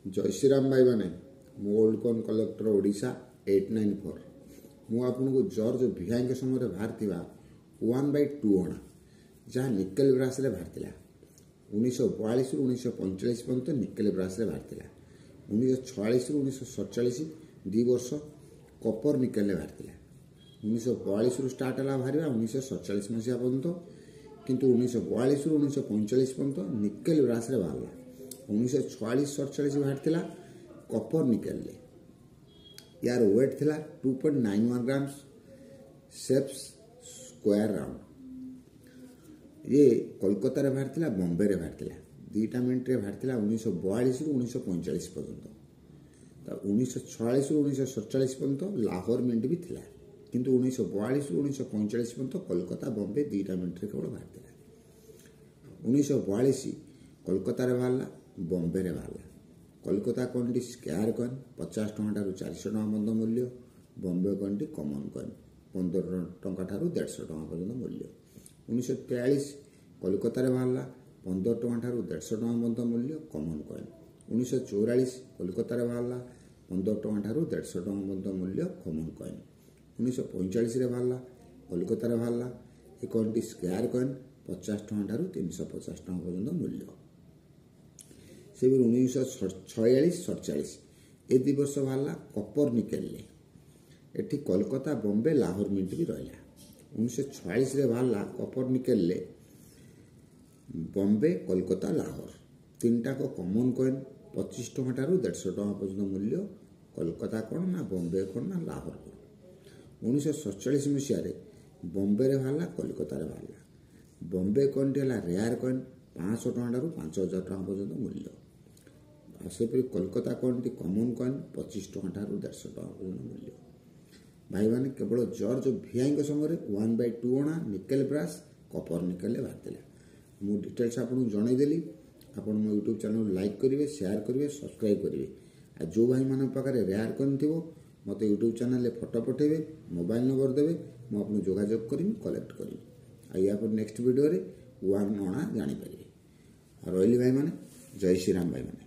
जय श्रीराम भाई मैंने ओल्ड कॉन कलेक्टर ओडिशा 894 मु आपन को जॉर्ज भिआई के समय बाहर 1/2 अणा जहाँ निकेल ब्रास रे बाहर 1942 रु 1945 पर्यंत निकेल ब्रास रे बाहर 1946 रु 1947 2 वर्ष कपर निकेल बाहर 1942 रु स्टार्ट है बाहर 1947 मसीहा पर्यंत किंतु 1942 रु 1945 पर्यंत निकेल ब्रास रे बाहर 1946-47 बाहर कपर निकेल यार वेट थिला 2.91 ग्राम्स सेप्स स्क्वायर राउंड ये कोलकाता रे बाहर बॉम्बे रे बाहर दुईटा मिनट रे बाहर 1942 रु 1945 पर्यंत 1946 रु 1947 पर्यंत लाहौर मिनट भी थिला किंतु 1942 रु 1945 पर्यंत कोलकाता बॉम्बे दुईटा मिनट रे केवल बाहर 1942 कोलकाता रे बाहर बॉम्बे रे बाहर कोलकाता कॉइन स्क्वायर कॉइन 50 टଙ୍କା ठारू 400 टଙ୍କା पर्यंत मूल्य बॉम्बे कॉइन कॉमन कॉइन 15 टଙ୍କା ठारू 150 टଙ୍କା पर्यंत मूल्य 1943 कोलकाता रे बाहर 15 टଙ୍କା ठारू 150 टଙ୍କା पर्यंत मूल्य कॉमन कॉइन 1944 कोलकाता रे बाहर 15 टଙ୍କା ठारू 150 टଙ୍କା पर्यंत मूल्य कॉमन कॉइन 1945 रे बाहर कोलकाता रे बाहर ए कॉइन स्क्वायर कॉइन 50 टଙ୍କା ठारू 350 टଙ୍କା पर्यंत मूल्य से 1946-47 ए दी वर्ष बाहर कपर निकेल एठी कोलकाता बॉम्बे लाहौर मिंट भी रहा 1946 रे बाहर कपर निकेल बॉम्बे कोलकाता लाहौर तीनटा को कॉमन कॉइन 25 टଙ୍କା ठारू 150 टଙ୍କା पर्यंत मूल्य कोलकाता कौन ना बॉम्बे कौन ना लाहौर कौन 1947 मसीह बॉम्बे रे बाहर कोलकाता रे बाहर बॉम्बे कॉइन रेयर कॉइन 500 टଙ୍କା ठारू 5000 टଙ୍କା पर्यंत मूल्य सेपरी कोलकाता कॉइन कॉमन कॉइन 25 टଙ୍କା ठारू 150 टଙ୍କା पर्यंत मूल्य भाई मैंने केवल जॉर्ज भिआई के समय 1/2 अणा निकेल ब्रास कपर निकेल बाहर मु डिटेल्स आपको जनईदेली आप मो यूट्यूब चैनल लाइक करेंगे शेयर करेंगे सब्सक्राइब करेंगे आ जो भाई मान पाखे रेयर कॉइन थी मत यूट्यूब चैनल फोटो पठेबे मोबाइल नंबर देवे मुझे जोगाजोग करी कलेक्ट करी आ या नेक्स्ट वीडियो 1 अणा जानीपर रही भाई मैंने जय श्रीराम भाई मैंने।